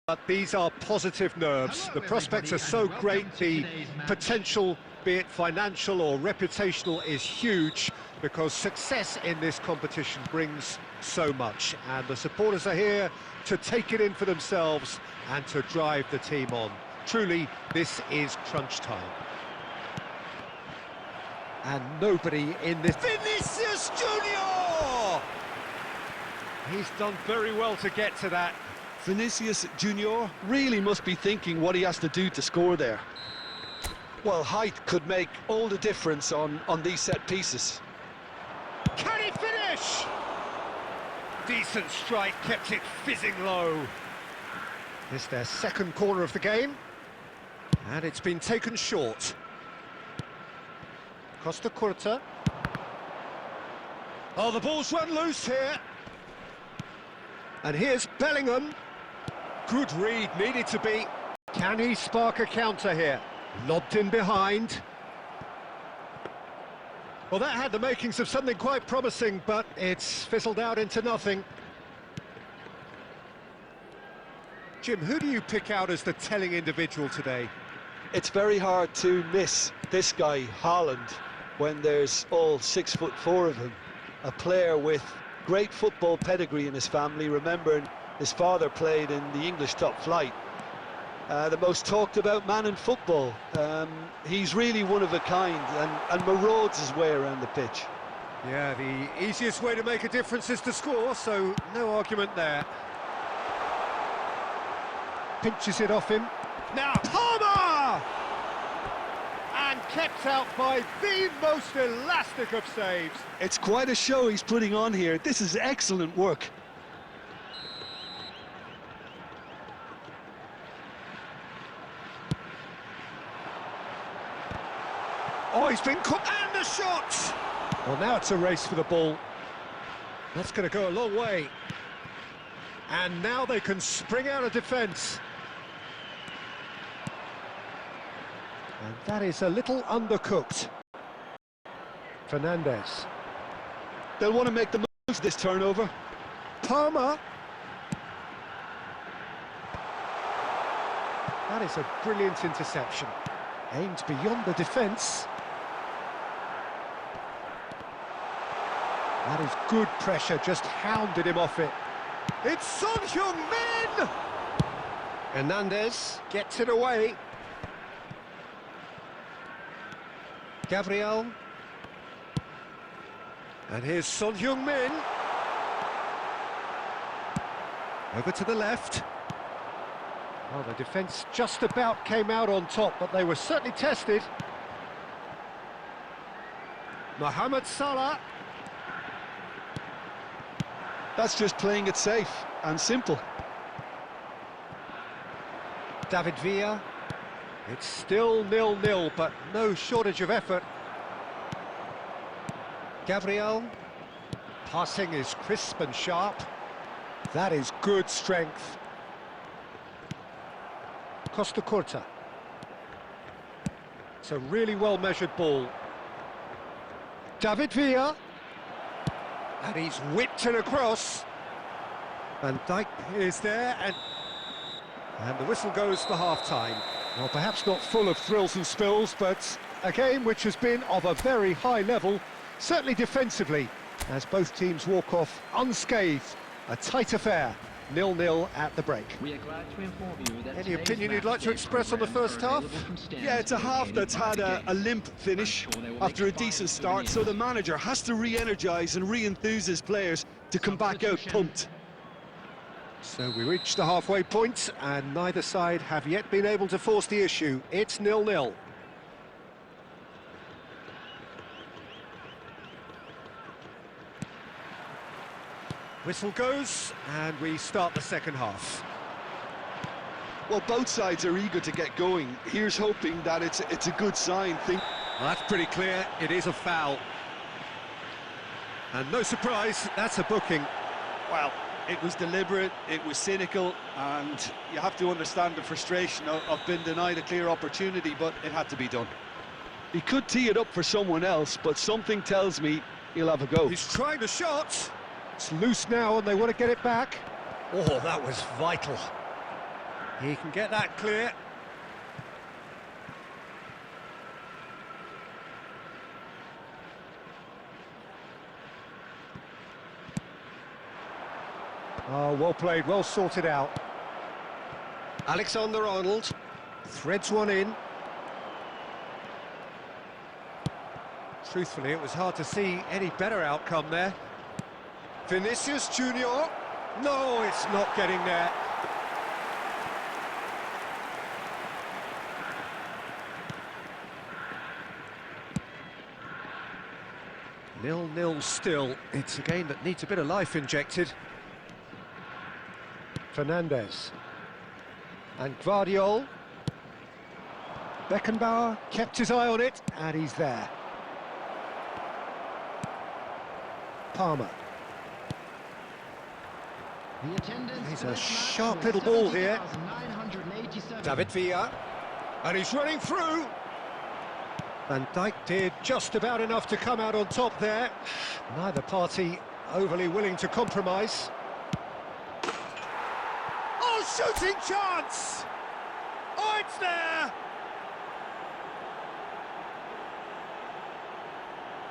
But these are positive nerves. The prospects are so great, the potential, be it financial or reputational, is huge because success in this competition brings so much. And the supporters are here to take it in for themselves and to drive the team on. Truly, this is crunch time. And nobody in this... Vinicius Junior! He's done very well to get to that. Vinicius Junior really must be thinking what he has to do to score there. Well, height could make all the difference on these set pieces. Can he finish? Decent strike, kept it fizzing low. This is their second corner of the game, and it's been taken short. Costa Curta. Oh, the ball's run loose here. And here's Bellingham. Good read, needed to be. Can he spark a counter here? Lobbed in behind. Well, that had the makings of something quite promising, but it's fizzled out into nothing. Jim, who do you pick out as the telling individual today? It's very hard to miss this guy, Haaland, when there's all 6'4" of him. A player with great football pedigree in his family, remembering his father played in the English top flight. The most talked about man in football. He's really one of a kind and marauds his way around the pitch. Yeah, the easiest way to make a difference is to score, so no argument there. Pinches it off him. Now, Palmer! And kept out by the most elastic of saves. It's quite a show he's putting on here. This is excellent work. Oh, he's been caught, and the shot! Well, now it's a race for the ball. That's going to go a long way. And now they can spring out of defence. And that is a little undercooked. Fernandez. They'll want to make the most of this turnover. Palmer. That is a brilliant interception. Aimed beyond the defence. That is good pressure, just hounded him off it. It's Son Heung-min! Hernandez gets it away. Gabriel. And here's Son Heung-min. Over to the left. Well, the defence just about came out on top, but they were certainly tested. Mohamed Salah. That's just playing it safe and simple. David Villa. It's still 0-0, but no shortage of effort. Gabriel. Passing is crisp and sharp. That is good strength. Costa Curta. It's a really well-measured ball. David Villa. And he's whipped it across. Van Dijk is there, and the whistle goes for half-time. Well, perhaps not full of thrills and spills, but a game which has been of a very high level, certainly defensively, as both teams walk off unscathed. A tight affair, 0-0 at the break. We are glad to inform you that any opinion you'd like to express on the first half? Yeah, it's a half that's had a limp finish after a decent start, so the manager has to re-energise and re-enthuse his players to come back out pumped. So we reached the halfway point, and neither side have yet been able to force the issue. It's 0-0. Whistle goes, and we start the second half. Well, both sides are eager to get going. Here's hoping that it's a good sign. Well, that's pretty clear. It is a foul. And no surprise, that's a booking. Well, it was deliberate, it was cynical, and you have to understand the frustration of being denied a clear opportunity, but it had to be done. He could tee it up for someone else, but something tells me he'll have a go. He's trying the shot. It's loose now, and they want to get it back. Oh, that was vital. He can get that clear. Oh, well played, well sorted out. Alexander-Arnold threads one in. Truthfully, it was hard to see any better outcome there. Vinicius Junior. No, it's not getting there. Nil-nil still. It's a game that needs a bit of life injected. Fernandez. And Guardiol. Beckenbauer kept his eye on it, and he's there. Palmer. He's a sharp little ball here. David Villa. And he's running through. Van Dijk did just about enough to come out on top there. Neither party overly willing to compromise. Oh, shooting chance! Oh, it's there!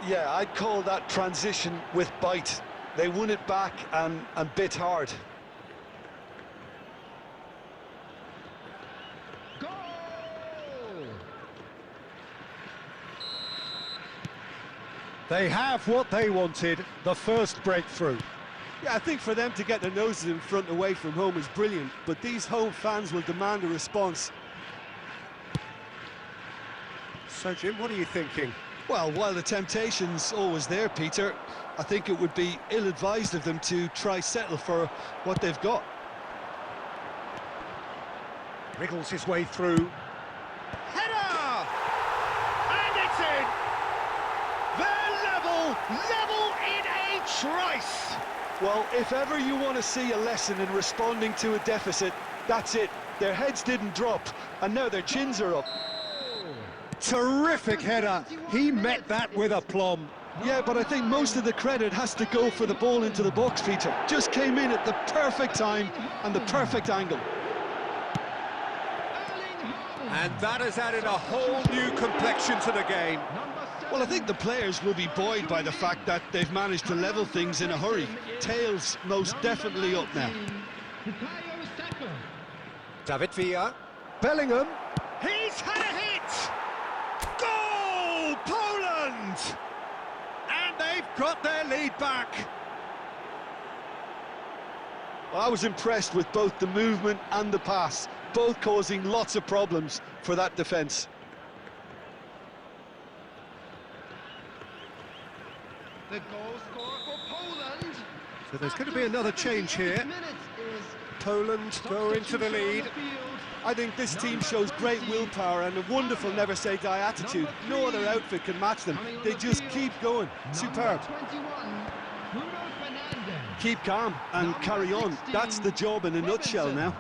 Yeah, I'd call that transition with bite. They won it back and bit hard. Goal! They have what they wanted, the first breakthrough. Yeah, I think for them to get their noses in front away from home is brilliant, but these home fans will demand a response. So, Jim, what are you thinking? Well, while the temptation's always there, Peter, I think it would be ill-advised of them to try settle for what they've got. Wriggles his way through. Header! And it's in! They're level in a trice! Well, if ever you want to see a lesson in responding to a deficit, that's it. Their heads didn't drop, and now their chins are up. Terrific header. He met that with aplomb. Yeah, but I think most of the credit has to go for the ball into the box, Peter. Just came in at the perfect time and the perfect angle. And that has added a whole new complexion to the game. Well, I think the players will be buoyed by the fact that they've managed to level things in a hurry. Tails most definitely up now. David Villa. Bellingham. He's had a hit! Goal! Poland! And they've got their lead back. Well, I was impressed with both the movement and the pass, both causing lots of problems for that defence. The goal scorer for Poland. So there's going to be another change here. Poland go into the lead. I think this team shows great willpower and a wonderful never-say-die attitude. No other outfit can match them. They just keep going. Superb. Keep calm and carry on. That's the job in a nutshell now.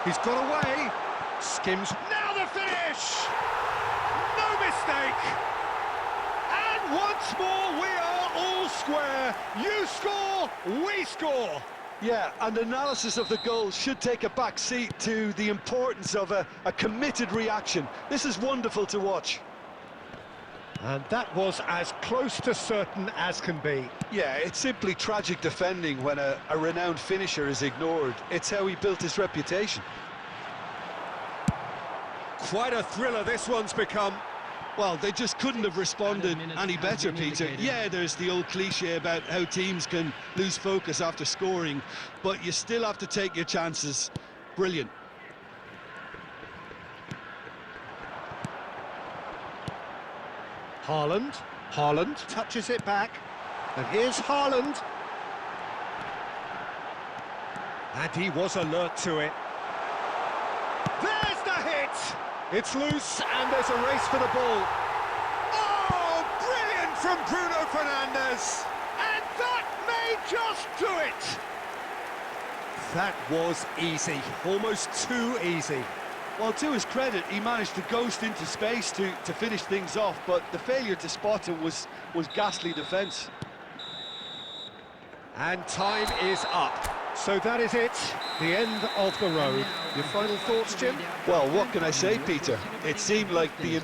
He's got away. Skims. Now the finish! No mistake! And once more we are all square. You score, we score. Yeah, and analysis of the goal should take a back seat to the importance of a committed reaction. This is wonderful to watch. And that was as close to certain as can be. Yeah, it's simply tragic defending when a renowned finisher is ignored. It's how he built his reputation. Quite a thriller this one's become. Well, they just couldn't have responded any better, Peter. Yeah, there's the old cliche about how teams can lose focus after scoring, but you still have to take your chances. Brilliant. Haaland touches it back, and here's Haaland. And he was alert to it. There's the hit! It's loose, and there's a race for the ball. Oh, brilliant from Bruno Fernandes! And that may just do it! That was easy, almost too easy. Well, to his credit, he managed to ghost into space to finish things off, but the failure to spot him was ghastly defence. And time is up. So that is it, the end of the road. Your final thoughts, Jim? Well, what can I say, Peter? It seemed like the